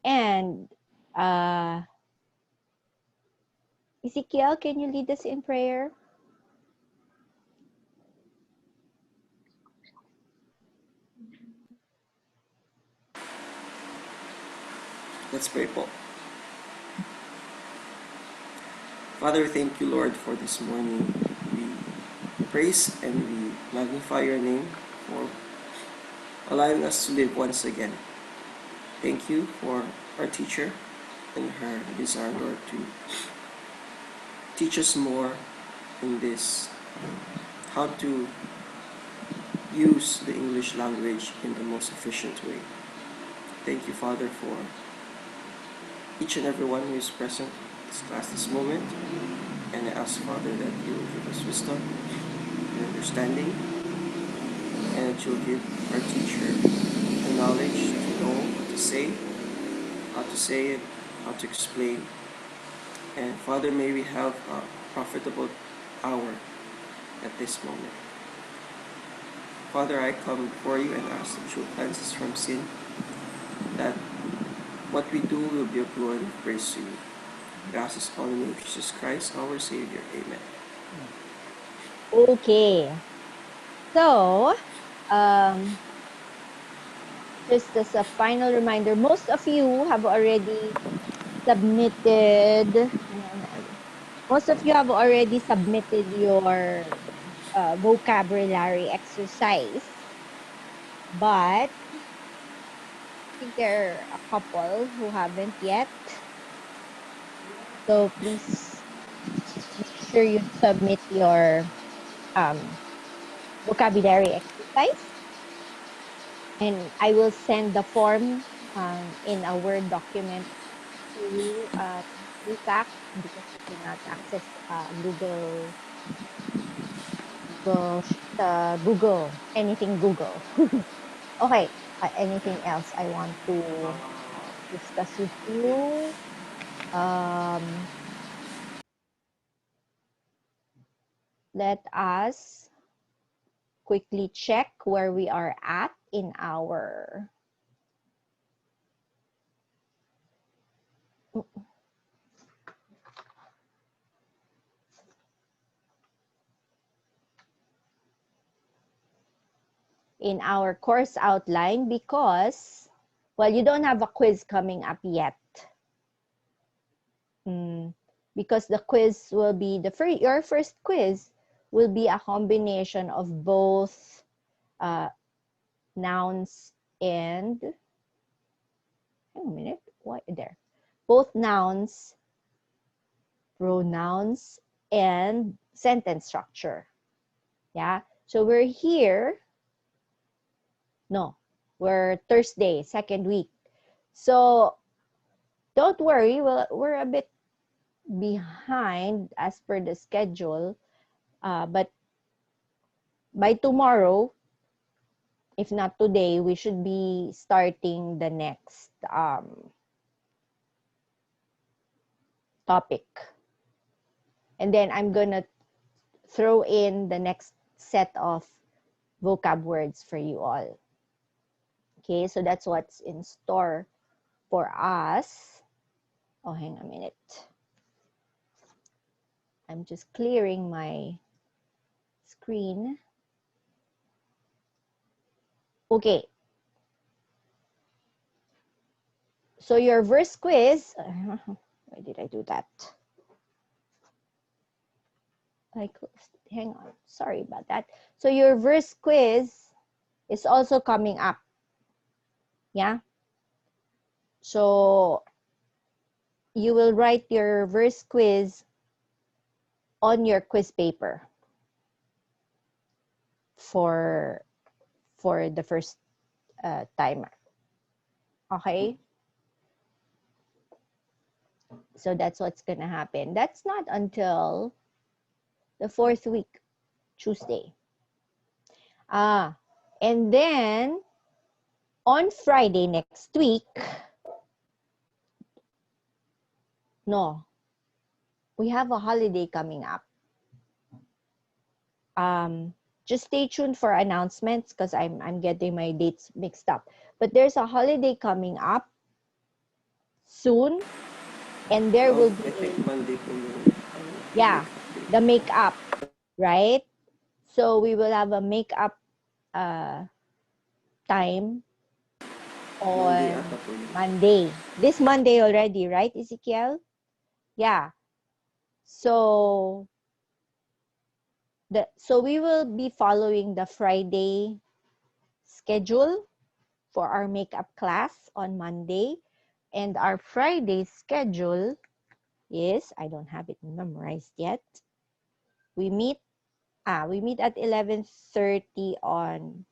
And Ezekiel, can you lead us in prayer? Let's pray po. Father, thank you, Lord, for this morning. We praise and we magnify your name for allowing us to live once again. Thank you for our teacher and her desire, Lord, to teach us more in this, how to use the English language in the most efficient way. Thank you, Father, for each and every one who is present in this class this moment. And I ask, Father, that you will give us wisdom and understanding, and that you'll give our teacher the knowledge to know what to say, how to say it, how to explain. And Father, may we have a profitable hour at this moment. Father, I come before you and ask that you will cleanse us from sin, that what we do will be of glory and praise to you. We ask this all in the name of Jesus Christ, our Savior. Amen. Okay. So, just as a final reminder, most of you have already submitted, most of you have already submitted your vocabulary exercise, but I think there are a couple who haven't yet. So please make sure you submit your vocabulary exercise. And I will send the form in a Word document to USAC because you cannot access Google, anything Google. Okay, anything else I want to discuss with you? Let us quickly check where we are at in our course outline because, well, you don't have a quiz coming up yet. Because the quiz will be, your first quiz will be a combination of both nouns and, hang on a minute, why there? Both nouns, pronouns, and sentence structure. Yeah, so we're here. No, we're Thursday, second week. So don't worry, we're a bit behind as per the schedule, but by tomorrow, if not today, we should be starting the next topic. And then I'm gonna throw in the next set of vocab words for you all. Okay, so that's what's in store for us. Oh, hang on a minute. I'm just clearing my screen. Okay. So your verse quiz, why did I do that? I closed, hang on, sorry about that. So your verse quiz is also coming up. Yeah. So you will write your verse quiz on your quiz paper for the first timer. Okay? So that's what's gonna happen. That's not until the fourth week, Tuesday. And then on Friday next week, no, we have a holiday coming up. Just stay tuned for announcements because I'm getting my dates mixed up. But there's a holiday coming up soon. And there will I think be, Monday po yung yeah, makeup the day. makeup, right? So we will have a makeup time Monday on ata po yun. Monday. This Monday already, right, Ezekiel? Yeah. So we will be following the Friday schedule for our makeup class on Monday. And our Friday schedule is, I don't have it memorized yet. We meet at 11:30 on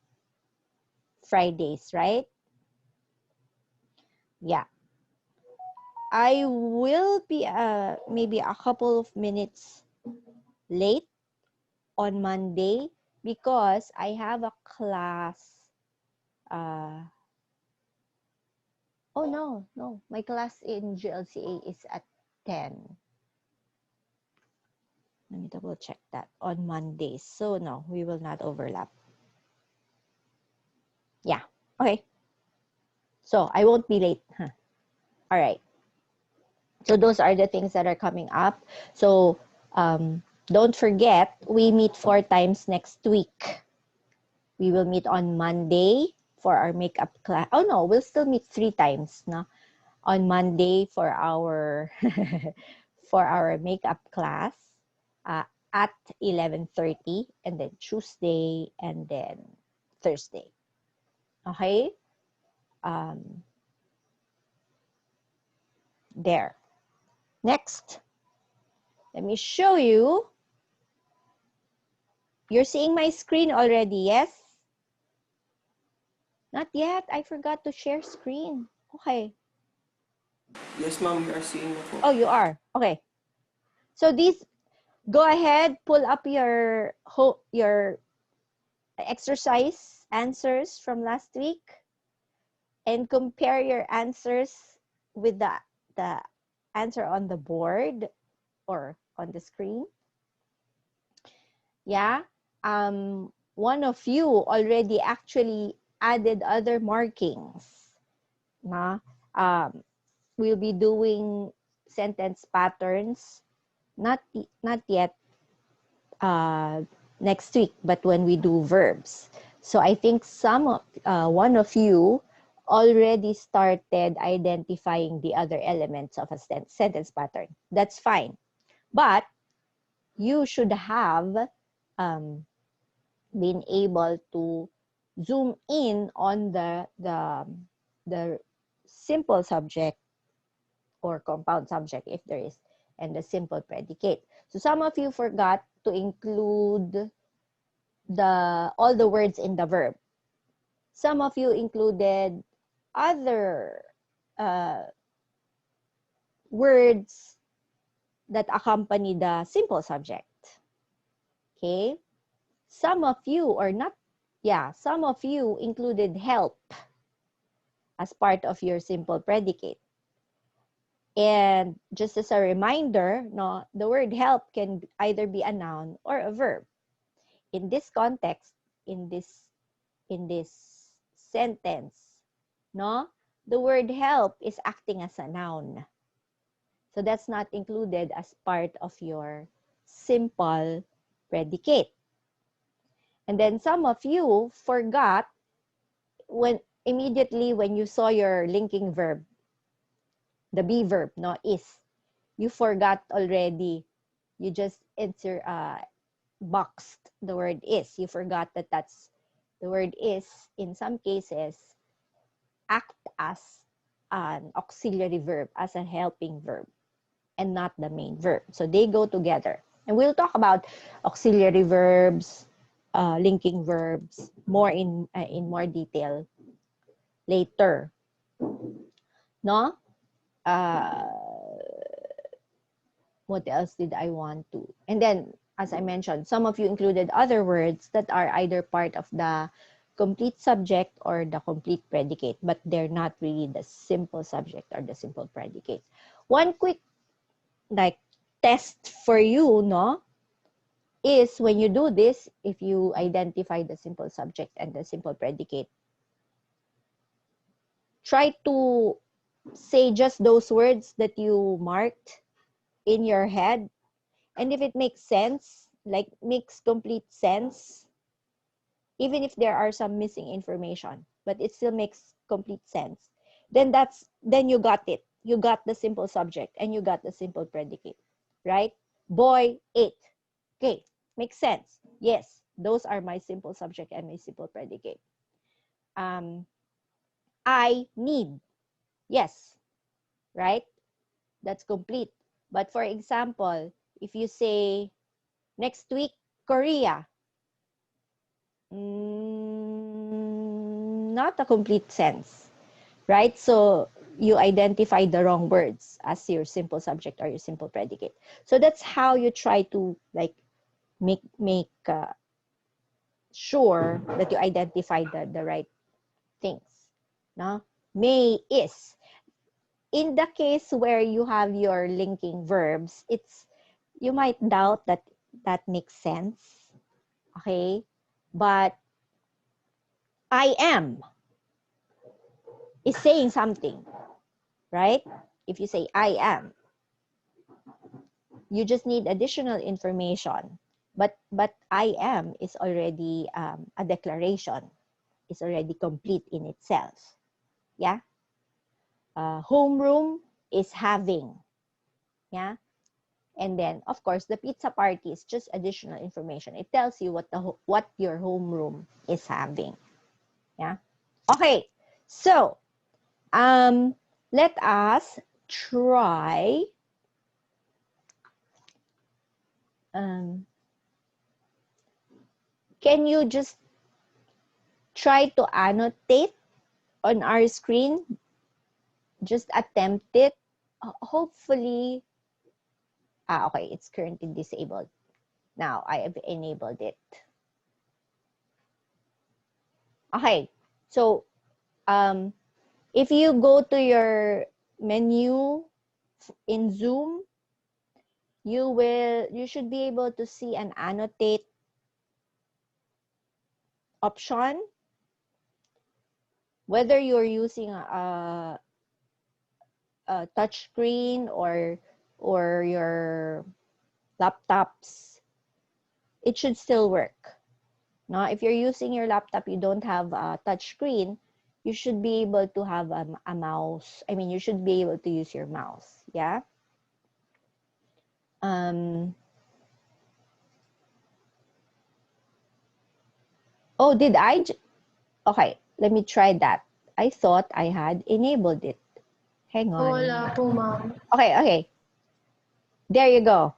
Fridays, right? Yeah. I will be maybe a couple of minutes late on Monday because I have a class. Oh, no. My class in GLCA is at 10. Let me double check that on Mondays. So no, we will not overlap. Yeah. Okay. So I won't be late. Huh. All right. So those are the things that are coming up. So don't forget, we meet 4 times next week. We will meet on Monday for our makeup class. Oh no, we'll still meet 3 times, no? On Monday for our for our makeup class at 11:30, and then Tuesday, and then Thursday. Okay? There. Next, let me show you. You're seeing my screen already, yes? Not yet. I forgot to share screen. Okay. Yes, ma'am, we are seeing na po. Oh, you are. Okay. So these, go ahead, pull up your exercise answers from last week and compare your answers with the answer on the board or on the screen. Yeah. One of you already actually added other markings. Na? We'll be doing sentence patterns, not yet next week, but when we do verbs. So I think one of you already started identifying the other elements of a sentence pattern. That's fine. But you should have been able to zoom in on the simple subject or compound subject if there is, and the simple predicate. So some of you forgot to include all the words in the verb. Some of you included other words that accompany the simple subject. Okay? Some of you, or not, yeah, some of you included help as part of your simple predicate. And just as a reminder, no, the word help can either be a noun or a verb. In this context, in this sentence, no, the word help is acting as a noun. So that's not included as part of your simple predicate. And then some of you forgot immediately when you saw your linking verb, the be verb, no, is, you forgot already. You just boxed the word is. You forgot that the word is, in some cases, act as an auxiliary verb, as a helping verb, and not the main verb. So they go together. And we'll talk about auxiliary verbs, linking verbs, more in more detail later. No? What else did I want to? And then, as I mentioned, some of you included other words that are either part of the complete subject or the complete predicate, but they're not really the simple subject or the simple predicate. One quick test for you, no, is when you do this, if you identify the simple subject and the simple predicate, try to say just those words that you marked in your head. And if it makes sense, like makes complete sense, even if there are some missing information, but it still makes complete sense, then you got it. You got the simple subject and you got the simple predicate, right? Boy ate. Okay, makes sense. Yes, those are my simple subject and my simple predicate. I need. Yes, right? That's complete. But for example, if you say next week, Korea, not a complete sense, right? So you identify the wrong words as your simple subject or your simple predicate. So that's how you try to like make sure that you identify the right things. No? May is. In the case where you have your linking verbs, you might doubt that that makes sense. Okay? But I am is saying something, right? If you say I am, you just need additional information. But I am is already a declaration. It's already complete in itself. Yeah? Homeroom is having. Yeah? And then, of course, the pizza party is just additional information. It tells you what your homeroom is having. Yeah? Okay. So, let us try can you just try to annotate on our screen? Just attempt it. Hopefully, okay, it's currently disabled. Now, I have enabled it. Okay, so if you go to your menu in Zoom, you should be able to see an annotate option. Whether you're using a touch screen or your laptops, it should still work. Now, if you're using your laptop, you don't have a touch screen, you should be able to have a mouse. I mean, you should be able to use your mouse. Yeah. Oh, did I? Okay, let me try that. I thought I had enabled it. Hang on. Wala po, ma'am. Okay, okay. There you go.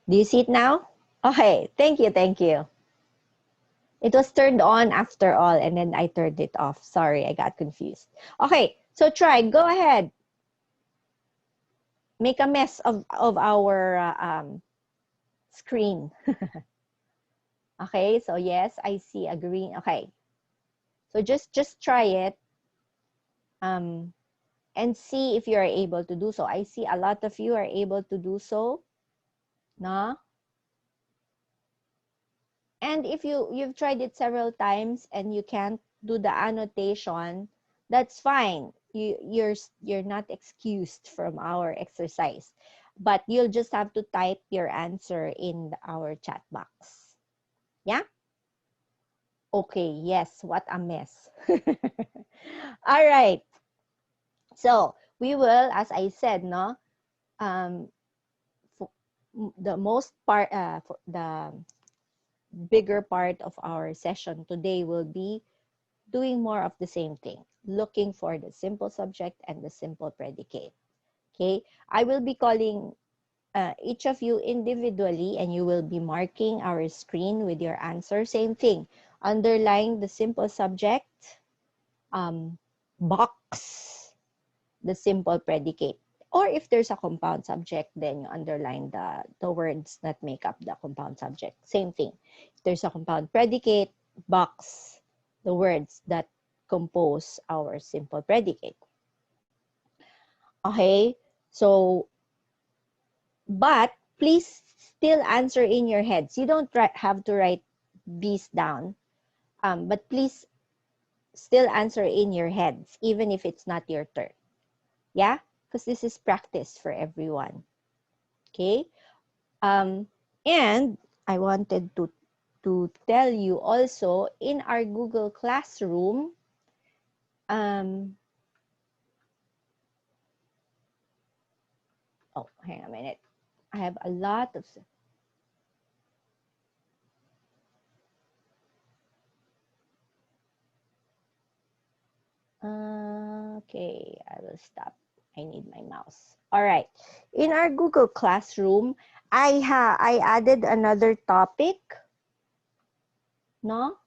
Do you see it now? Okay, thank you, thank you. It was turned on after all, and then I turned it off. Sorry, I got confused. Okay, so try. Go ahead. Make a mess of our screen. Okay, so yes, I see a green. Okay, so just try it and see if you are able to do so. I see a lot of you are able to do so. No? And if you've tried it several times and you can't do the annotation, that's fine. You're not excused from our exercise. But you'll just have to type your answer in our chat box. Yeah? Okay, yes, what a mess. All right. So, we will, as I said, no, the most part, the bigger part of our session today will be doing more of the same thing, looking for the simple subject and the simple predicate. Okay, I will be calling each of you individually and you will be marking our screen with your answer. Same thing, underline the simple subject, box the simple predicate. Or if there's a compound subject, then you underline the words that make up the compound subject. Same thing. If there's a compound predicate, box the words that compose our simple predicate. Okay? So, but please still answer in your heads. You don't have to write these down. But please still answer in your heads, even if it's not your turn. Yeah? Because this is practice for everyone. Okay? And I wanted to tell you also, in our Google Classroom, oh, hang on a minute. I have a lot of... Okay, I will stop. I need my mouse. All right. In our Google Classroom, I added another topic. No?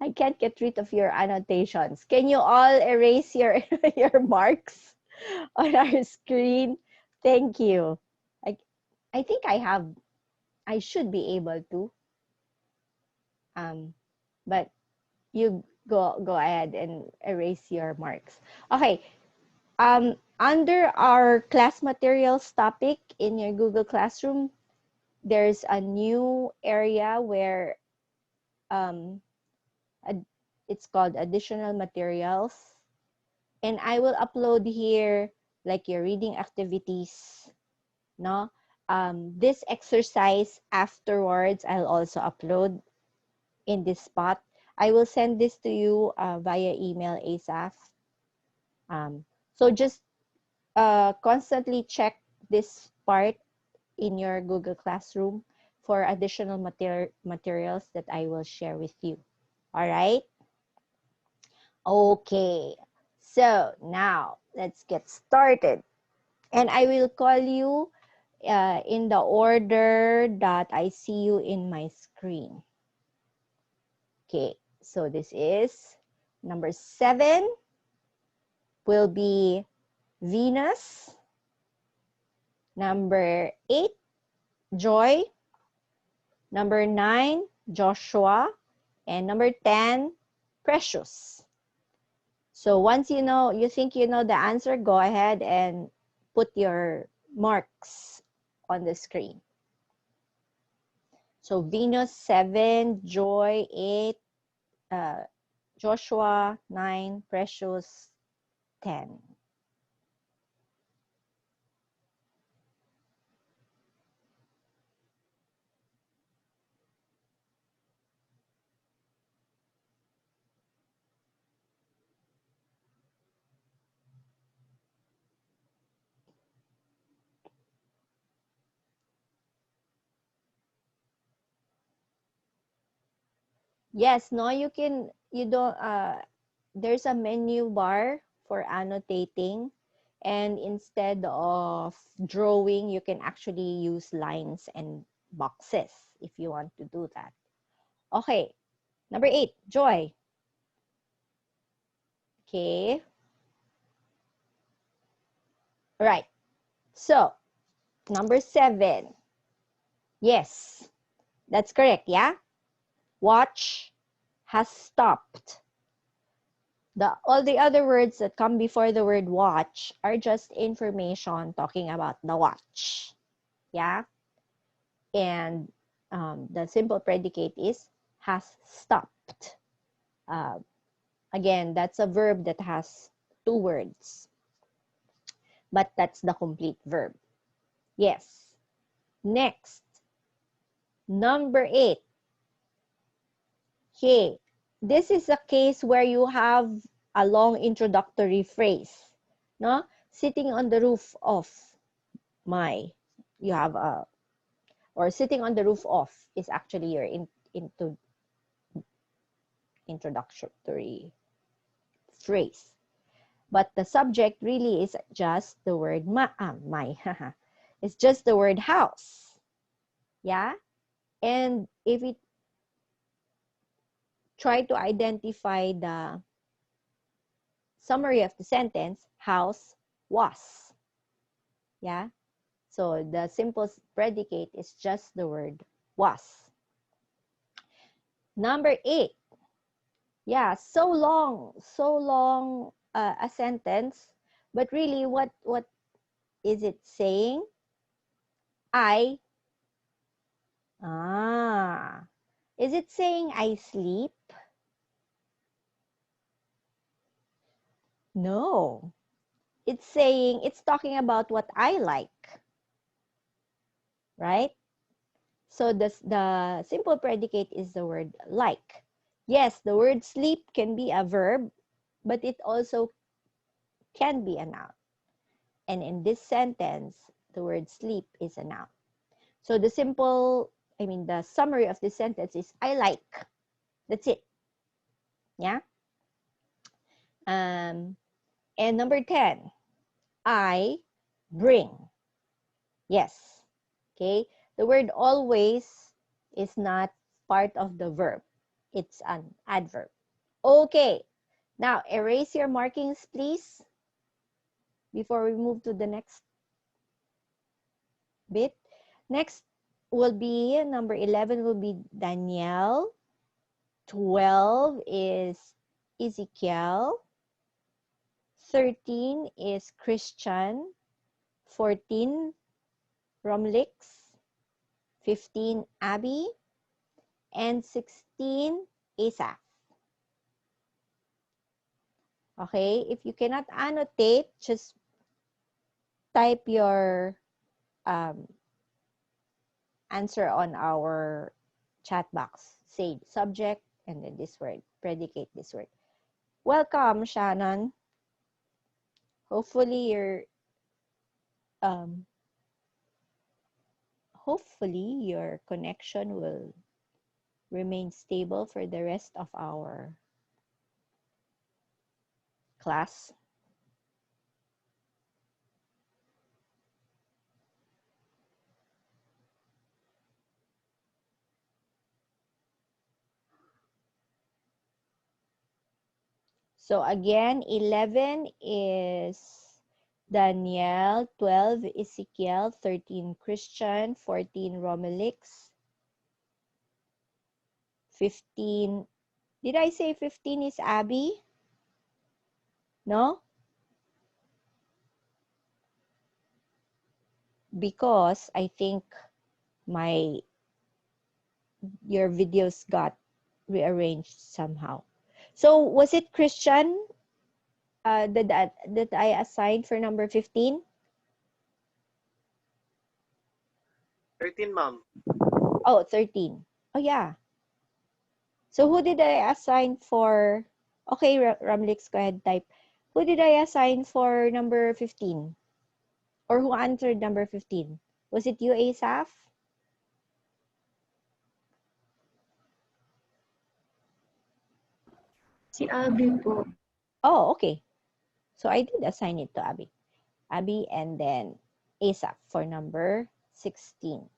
I can't get rid of your annotations. Can you all erase your your marks on our screen? Thank you. I I think I should be able to. But you go ahead and erase your marks. Okay. Under our class materials topic in your Google Classroom, there's a new area where it's called additional materials. And I will upload here like your reading activities, no? This exercise afterwards, I'll also upload in this spot. I will send this to you via email ASAP. So just constantly check this part in your Google Classroom for additional materials that I will share with you. All right? Okay. So now let's get started. And I will call you in the order that I see you in my screen. Okay. So this is number 7 will be Venus. Number 8, Joy. Number 9, Joshua. And number 10, Precious. So once you think you know the answer, go ahead and put your marks on the screen. So Venus 7, Joy 8, Joshua 9, Precious 10. Yes, no, you don't, there's a menu bar for annotating, and instead of drawing, you can actually use lines and boxes if you want to do that. Okay, number 8, Joy. Okay, right. So, number 7, yes, that's correct, yeah? Watch has stopped. All the other words that come before the word watch are just information talking about the watch. Yeah? And the simple predicate is has stopped. Uh, again, that's a verb that has 2 words. But that's the complete verb. Yes. Next. Number 8. Okay. This is a case where you have a long introductory phrase. No? Sitting on the roof of my. You have a, or sitting on the roof of is actually your into introductory phrase. But the subject really is just the word my. It's just the word house. Yeah? And if we try to identify the summary of the sentence, house was. Yeah? So the simple predicate is just the word was. Number 8. Yeah, so long a sentence, but really what is it saying? Is it saying I sleep? No. It's saying, it's talking about what I like, right? So the simple predicate is the word like. Yes, the word sleep can be a verb, but it also can be a noun. And in this sentence, the word sleep is a noun. So the summary of this sentence is I like. That's it. Yeah. And number 10, I bring. Yes. Okay. The word always is not part of the verb. It's an adverb. Okay. Now, erase your markings, please, before we move to the next bit. Next will be, number 11 will be Daniel. 12 is Ezekiel. 13 is Christian. 14, Romlix. 15, Abby. And 16, Asaph. Okay, if you cannot annotate, just type your answer on our chat box. Say subject and then this word, predicate this word. Welcome, Shannon. Hopefully um, your connection will remain stable for the rest of our class. So again, 11 is Daniel, 12 Ezekiel, 13 Christian, 14 Romelix, 15, did I say 15 is Abby? No? Because I think your videos got rearranged somehow. So was it Christian that I assigned for number 15? 13, ma'am. Oh, 13. Oh, yeah. So who did I assign for? Okay, Ramlix, go ahead, type. Who did I assign for number 15? Or who answered number 15? Was it you, Asaph? Si Abby po. Oh, okay. So I did assign it to Abby. Abby and then Asaph for number 16.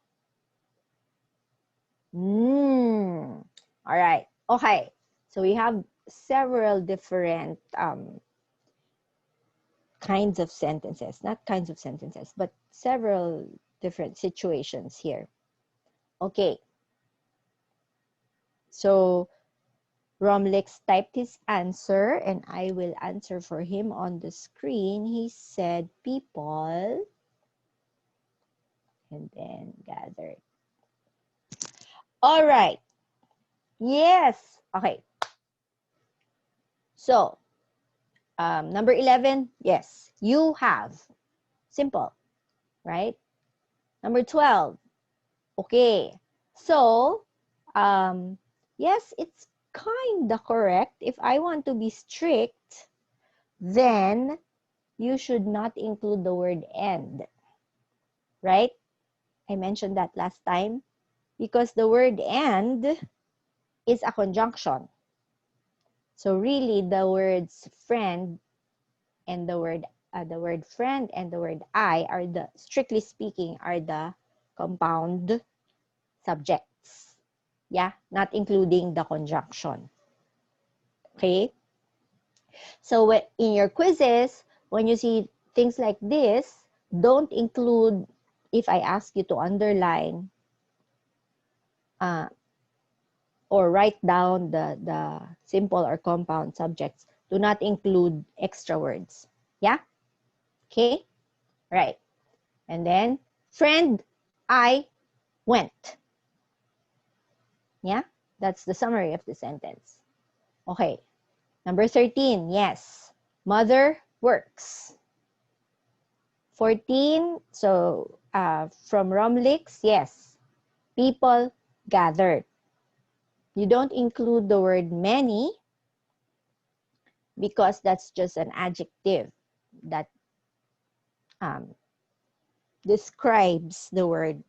All right. Okay. So we have several different kinds of sentences. Not kinds of sentences, but several different situations here. Okay. So Romlex typed his answer and I will answer for him on the screen. He said people and then gathered. All right. Yes. Okay. So number 11, yes, you have. Simple, right? Number 12, okay. So, yes, it's kind of correct. If I want to be strict, then you should not include the word and, right? I mentioned that last time because the word and is a conjunction. So really the words friend and the word friend and the word I are strictly speaking, are the compound subjects. Yeah, not including the conjunction. Okay? So in your quizzes, when you see things like this, don't include, if I ask you to underline or write down the simple or compound subjects, do not include extra words. Yeah? Okay? Right. And then, friend, I went. Yeah? That's the summary of the sentence. Okay. Number 13, yes. Mother works. 14, so from Romlix, yes, people gathered. You don't include the word many because that's just an adjective that describes the word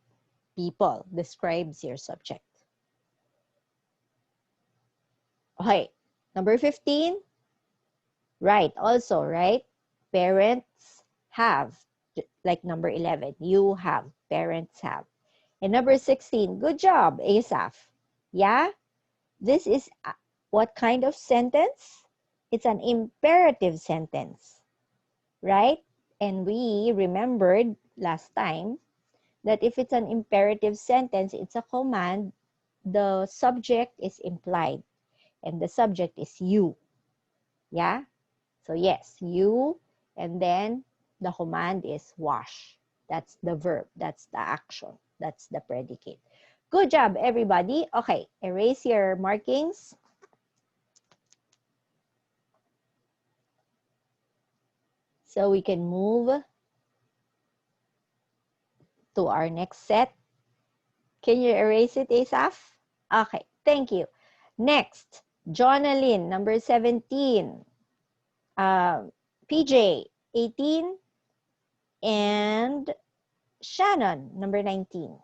people, describes your subject. Okay, number 15, right, also, right? Parents have, like number 11, you have, parents have. And number 16, good job, Asaph. Yeah, this is what kind of sentence? It's an imperative sentence, right? And we remembered last time that if it's an imperative sentence, it's a command, the subject is implied, and the subject is you. Yeah? So yes, you, and then the command is wash. That's the verb, that's the action, that's the predicate. Good job, everybody. Okay, erase your markings. So we can move to our next set. Can you erase it, Asaph? Okay, thank you. Next, Jonalyn, number 17. PJ, 18. And Shannon, number 19.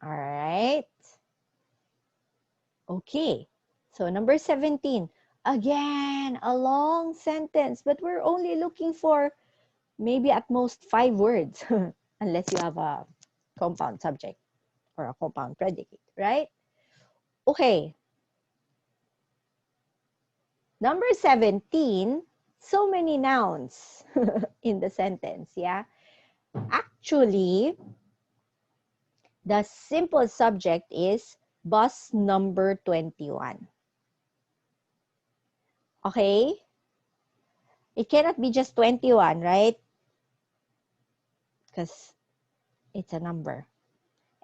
All right. Okay. So number 17. Again, a long sentence, but we're only looking for maybe at most 5 words, unless you have a compound subject or a compound predicate, right? Okay. Number 17, so many nouns in the sentence, yeah? Actually, the simple subject is bus number 21. Okay? It cannot be just 21, right? Because it's a number.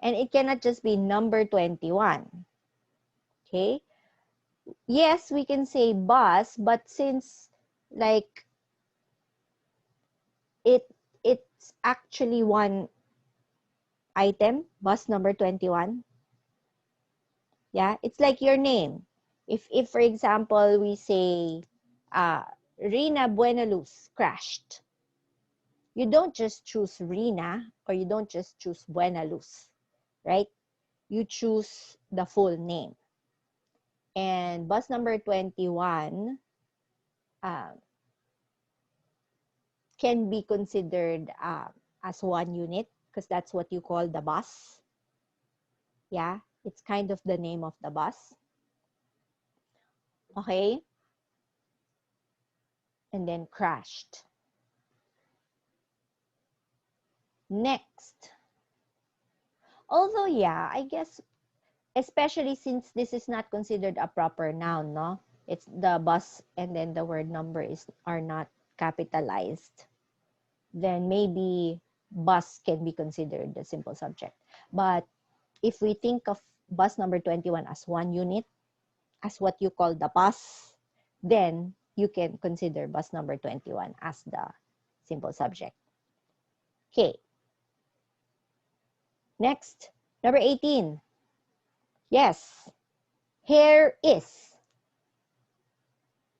And it cannot just be number 21. Okay? Yes, we can say bus, but since like it's actually one item, bus number 21. Yeah, it's like your name. If for example we say Rina Buenaluz crashed, you don't just choose Rina or you don't just choose Buenaluz, right? You choose the full name. And bus number 21 can be considered as one unit because that's what you call the bus. Yeah, it's kind of the name of the bus. Okay? And then crashed. Next. Although, yeah, I guess, especially since this is not considered a proper noun, no? It's the bus and then the word number are not capitalized. Then maybe bus can be considered the simple subject. But if we think of bus number 21 as one unit, as what you call the bus, then you can consider bus number 21 as the simple subject. Okay. Next, number 18. Yes, hair is.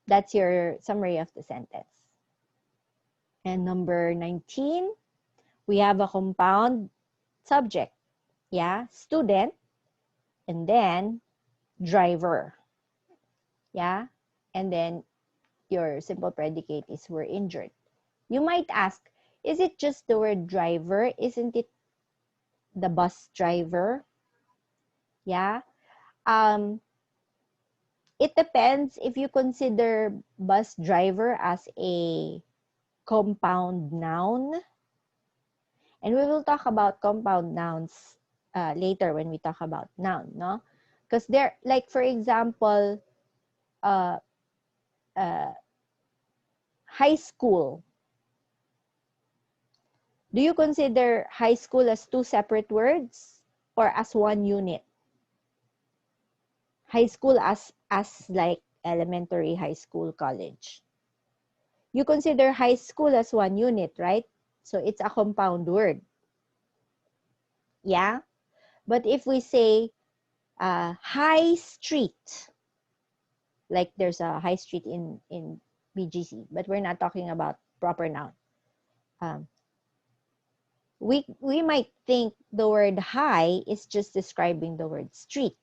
That's your summary of the sentence. And number 19, we have a compound subject. Yeah, student, and then driver. Yeah, and then your simple predicate is were injured. You might ask, is it just the word driver? Isn't it the bus driver? Yeah. It depends if you consider bus driver as a compound noun. And we will talk about compound nouns later when we talk about noun, no? Because they're, like, for example, uh, high school. Do you consider high school as two separate words or as one unit? High school as like elementary, high school, college. You consider high school as one unit, right? So it's a compound word. Yeah? But if we say high street, like there's a high street in BGC, but we're not talking about proper noun. We might think the word high is just describing the word street.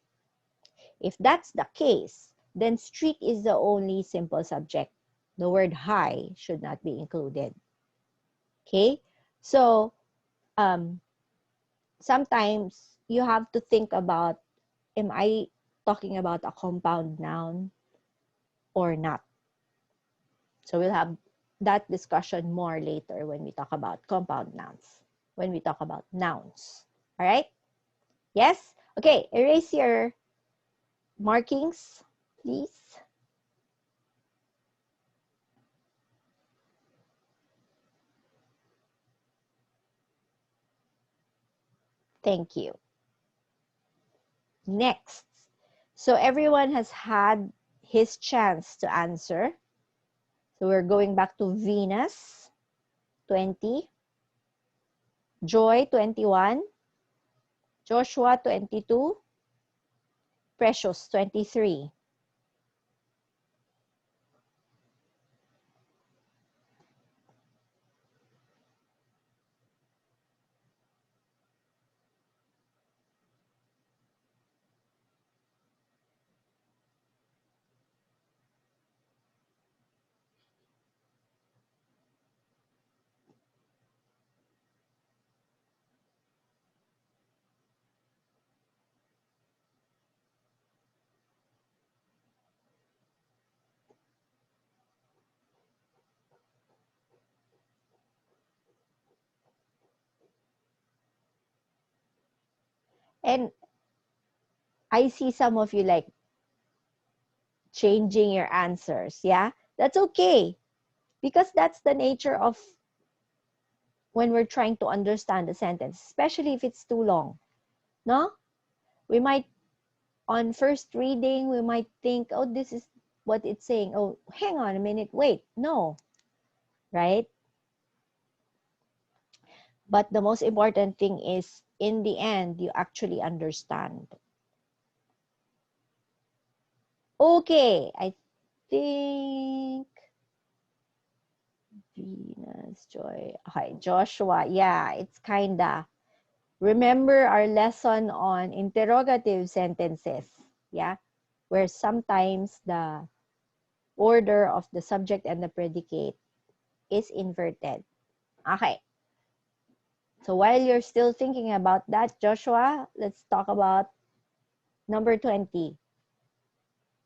If that's the case, then street is the only simple subject. The word high should not be included. Okay? So, sometimes you have to think about, am I talking about a compound noun or not? So we'll have that discussion more later when we talk about compound nouns, when we talk about nouns. All right? Yes? Okay, erase your markings, please. Thank you. Next. So everyone has had his chance to answer. So we're going back to Venus, 20. Joy, 21. Joshua, 22. Precious, 23. And I see some of you like changing your answers. Yeah, that's okay. Because that's the nature of when we're trying to understand the sentence, especially if it's too long. No? We might, on first reading, we might think, oh, this is what it's saying. Oh, hang on a minute. Wait, no. Right? But the most important thing is, in the end, you actually understand. Okay, I think Venus, Joy. Okay, Joshua. Yeah, it's kinda. Remember our lesson on interrogative sentences, yeah? Where sometimes the order of the subject and the predicate is inverted. Okay. So while you're still thinking about that, Joshua, let's talk about number 20.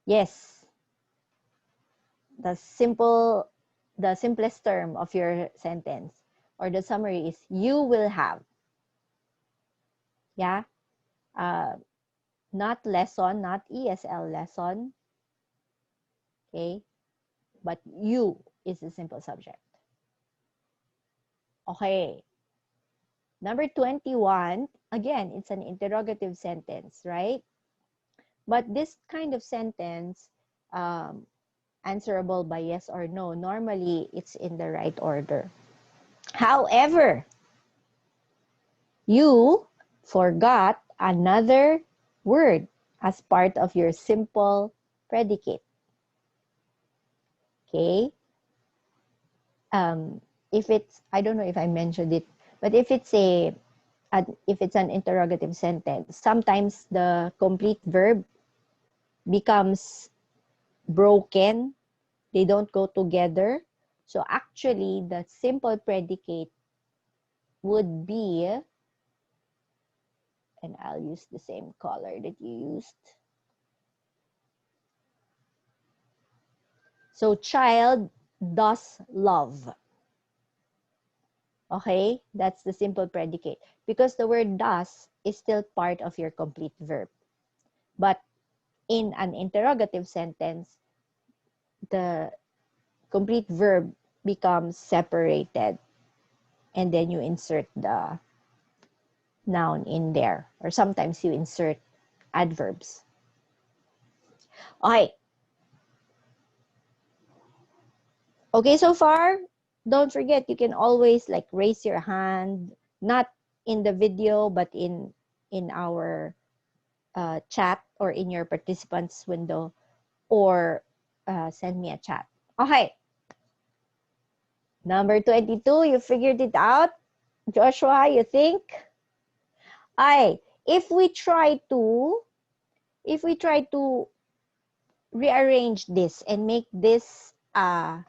Yes. The simplest term of your sentence or the summary is you will have. Yeah? Not lesson, not ESL lesson. Okay? But you is the simple subject. Okay. Number 21, again, it's an interrogative sentence, right? But this kind of sentence, answerable by yes or no, normally it's in the right order. However, you forgot another word as part of your simple predicate. Okay? If it's, I don't know if I mentioned it, but if it's an interrogative sentence, sometimes the complete verb becomes broken They don't go together. So actually, the simple predicate would be, and I'll use the same color that you used. So child does love. Okay, that's the simple predicate. Because the word does is still part of your complete verb. But in an interrogative sentence, the complete verb becomes separated. And then you insert the noun in there. Or sometimes you insert adverbs. Okay. Okay, so far? Don't forget, you can always like raise your hand, not in the video, but in our chat or in your participants window, or send me a chat. Okay. Number 22, you figured it out? Joshua, you think? Ay, if we try to rearrange this and make this a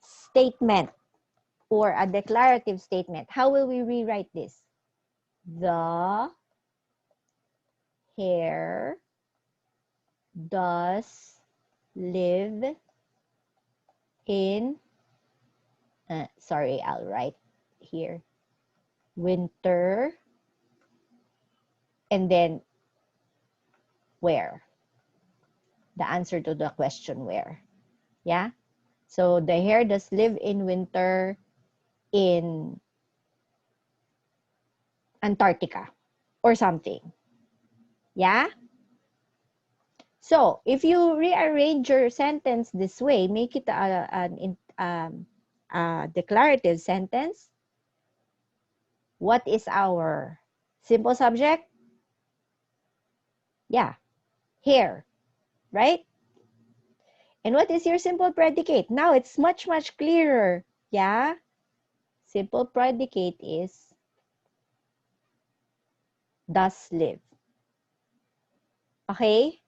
statement or a declarative statement, how will we rewrite this? The hare does live in, sorry, I'll write here, winter, and then where? The answer to the question where. Yeah? So the hare does live in winter in Antarctica or something. Yeah? So if you rearrange your sentence this way, make it a declarative sentence. What is our simple subject? Yeah, hare, right? And what is your simple predicate? Now it's much, much clearer. Yeah? Simple predicate is does live. Okay?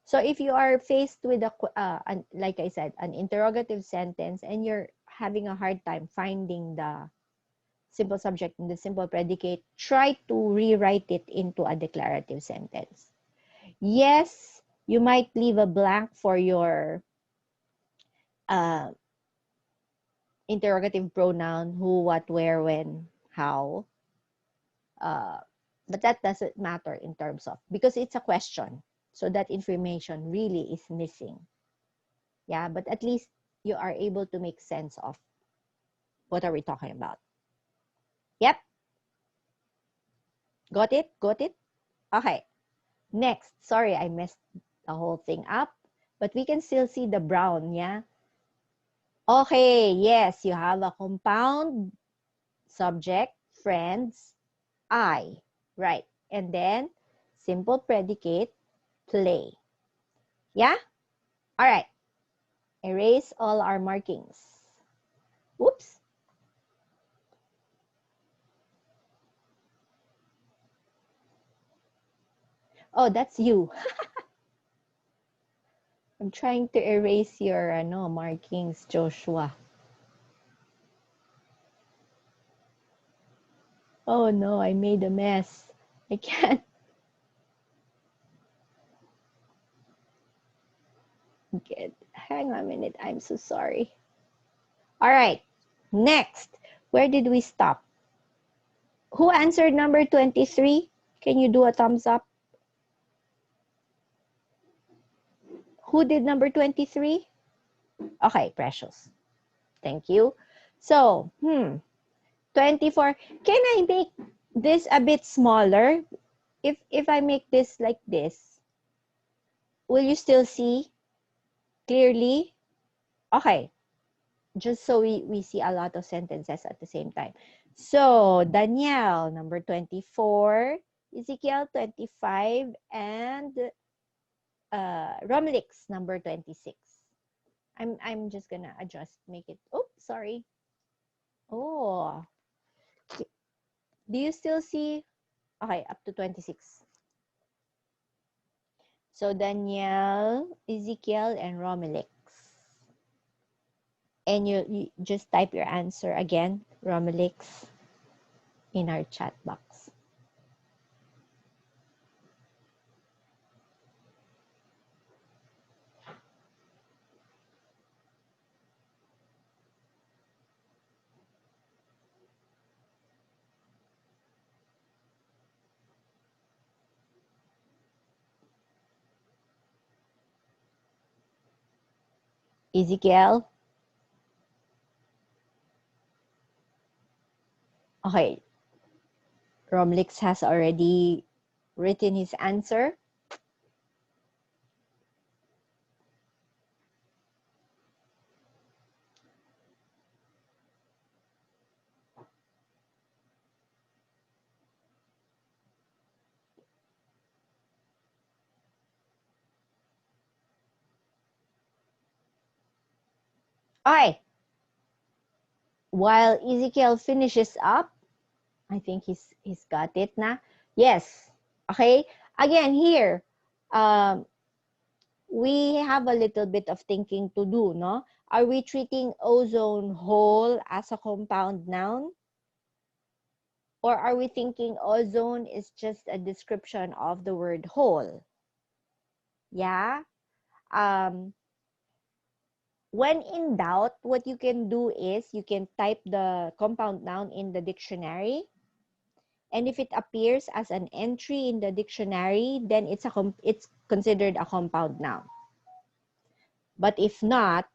So if you are faced with like I said, an interrogative sentence and you're having a hard time finding the simple subject and the simple predicate, try to rewrite it into a declarative sentence. Yes, you might leave a blank for your uh, interrogative pronoun, who, what, where, when, how. But that doesn't matter in terms of, because it's a question. So that information really is missing. Yeah, but at least you are able to make sense of what are we talking about. Yep. Got it? Got it? Okay. Next. Sorry, I messed the whole thing up. But we can still see the brown, yeah? Okay, yes, you have a compound subject, friends, I, right? And then simple predicate, play. Yeah? All right. Erase all our markings. Oops. Oh, that's you. I'm trying to erase your markings, Joshua. Oh no, I made a mess. I can't get. Hang on a minute. I'm so sorry. All right. Next. Where did we stop? Who answered number 23? Can you do a thumbs up? Who did number 23? Okay, Precious. Thank you. So, 24. Can I make this a bit smaller? If I make this like this, will you still see clearly? Okay. Just so we see a lot of sentences at the same time. So, Danielle, number 24, Ezekiel, 25, and Romilix, number 26. I'm just gonna adjust, make it, oh, sorry. Oh, do you still see? Okay, up to 26. So, Danielle, Ezekiel, and Romilix. And you just type your answer again, Romelix, in our chat box. Ezekiel? Okay. Romlix has already written his answer. Okay. While Ezekiel finishes up, I think he's got it na. Yes. Okay. Again, here, we have a little bit of thinking to do, no? Are we treating ozone hole as a compound noun? Or are we thinking ozone is just a description of the word hole? Yeah. When in doubt, what you can do is you can type the compound noun in the dictionary. And if it appears as an entry in the dictionary, then it's considered a compound noun. But if not,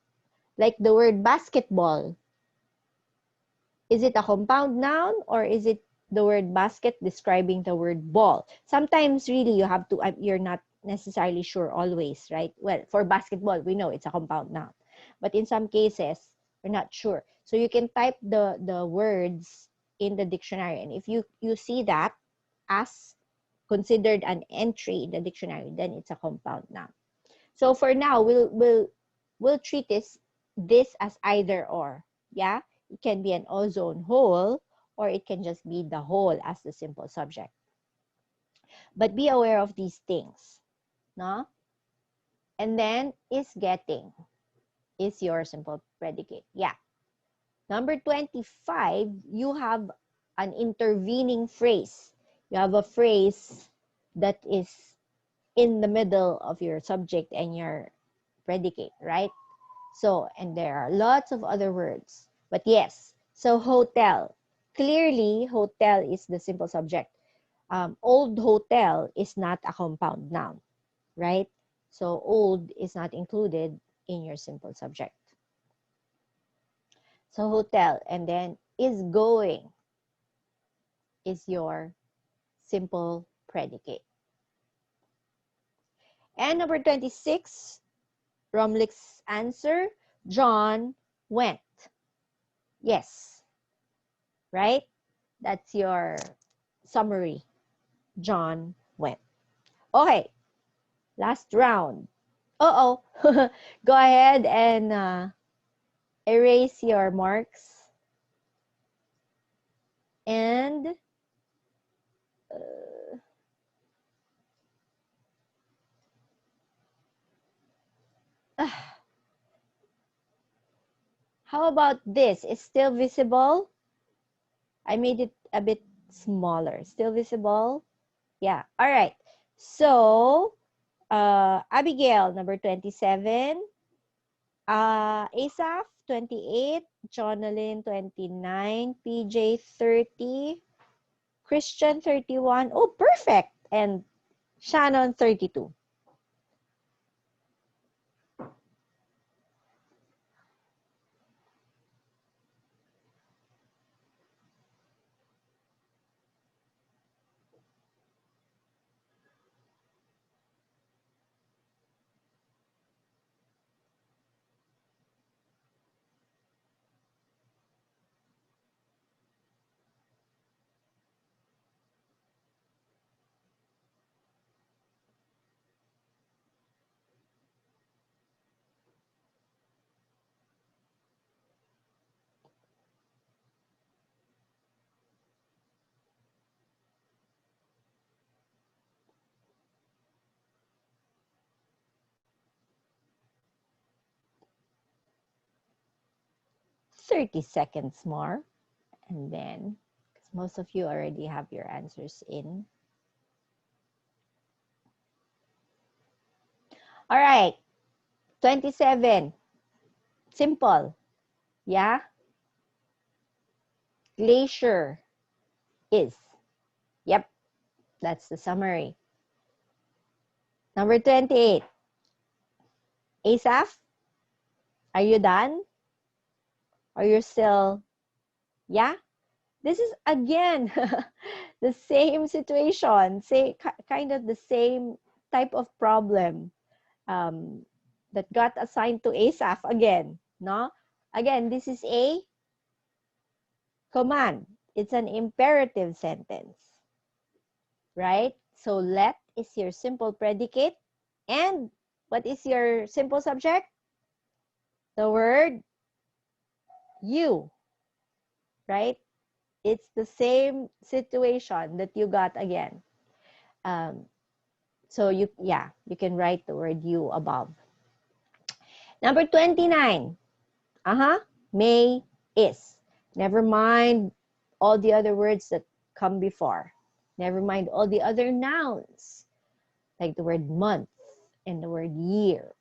like the word basketball, is it a compound noun or is it the word basket describing the word ball? Sometimes really you have to, you're not necessarily sure always, right? Well, for basketball, we know it's a compound noun. But in some cases, we're not sure. So you can type the words in the dictionary. And if you see that as considered an entry in the dictionary, then it's a compound noun. So for now, we'll treat this as either or. Yeah, it can be an ozone hole, or it can just be the hole as the simple subject. But be aware of these things, no? And then is getting is your simple predicate. Yeah. Number 25, you have an intervening phrase. You have a phrase that is in the middle of your subject and your predicate, right? So, and there are lots of other words. But yes, so hotel. Clearly, hotel is the simple subject. Old hotel is not a compound noun, right? So, old is not included in your simple subject. So, hotel, and then is going is your simple predicate. And number 26, Romlick's answer, John went. Yes, right? That's your summary. John went. Okay, last round. Uh-oh. Go ahead and erase your marks. And how about this? It's still visible? I made it a bit smaller. Still visible? Yeah. All right. So, Abigail, number 27. Asaph, 28. Jonalyn, 29. PJ, 30. Christian, 31. Oh, perfect. And Shannon, 32. 30 seconds more. And then, because most of you already have your answers in. All right, 27. Simple. Yeah? Glacier is. Yep, that's the summary. Number 28. Asaph, are you done? Are you still, yeah? This is again the same situation, say kind of the same type of problem that got assigned to Asaph again, no? Again, this is a command. It's an imperative sentence, right? So let is your simple predicate. And what is your simple subject? The word you, right? It's the same situation that you got again. So you can write the word you above. Number 29. May, is. Never mind all the other words that come before. Never mind all the other nouns, like the word month and the word year.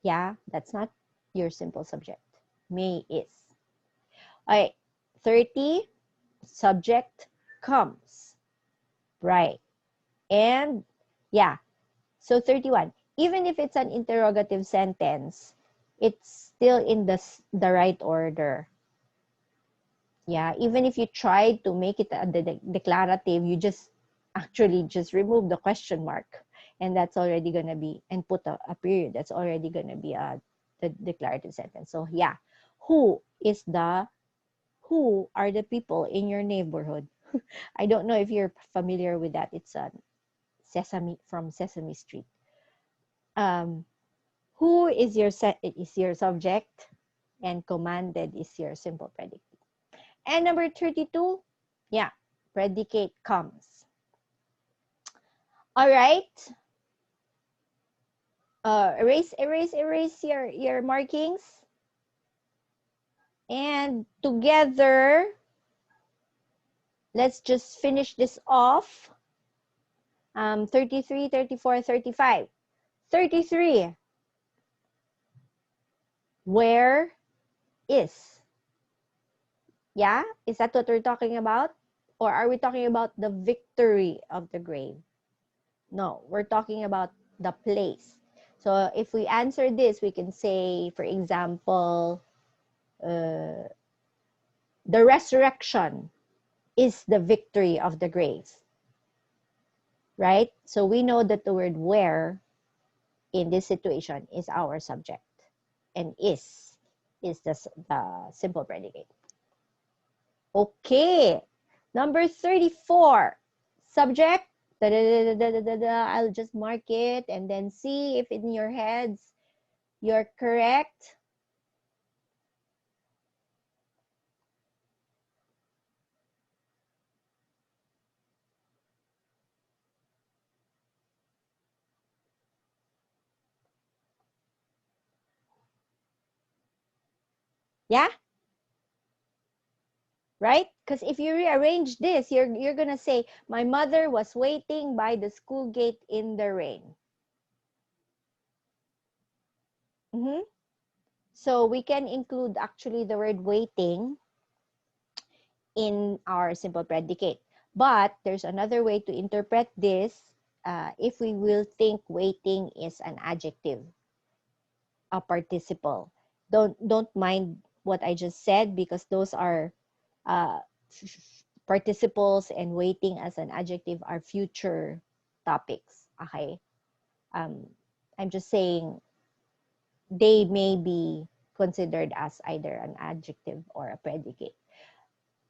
Yeah, that's not your simple subject. May, is. All right, 30, subject comes. Right. And yeah, so 31. Even if it's an interrogative sentence, it's still in the right order. Yeah, even if you try to make it a declarative, you just actually just remove the question mark. And that's already going to be, and put a period. That's already going to be the declarative sentence. So yeah, who are the people in your neighborhood? I don't know if you're familiar with that. It's a from Sesame Street. Who is your subject, and commanded is your simple predicate. And number 32, yeah, predicate comes. All right. Erase your markings. And together, let's just finish this off. 33, 34, 35. 33. Where is? Yeah? Is that what we're talking about? Or are we talking about the victory of the grave? No, we're talking about the place. So if we answer this, we can say, for example, the resurrection is the victory of the grave. Right? So we know that the word where in this situation is our subject, and is the simple predicate. Okay, number 34, subject. I'll just mark it and then see if in your heads you're correct. Yeah? Right? Because if you rearrange this, you're gonna say, my mother was waiting by the school gate in the rain. So we can include actually the word waiting in our simple predicate. But there's another way to interpret this if we will think waiting is an adjective, a participle. Don't mind what I just said, because those are participles, and waiting as an adjective are future topics. Okay. I'm just saying they may be considered as either an adjective or a predicate,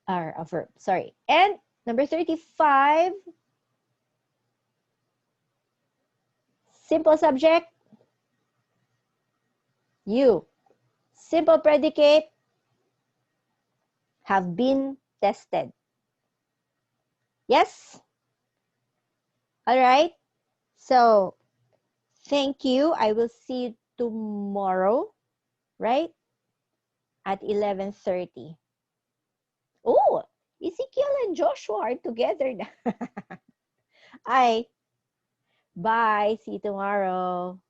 or a verb. Sorry. And number 35, simple subject, you. Simple predicate, have been tested. Yes? All right. So, thank you. I will see you tomorrow, right? at 11:30. Oh, Ezekiel and Joshua are together now. Bye. See you tomorrow.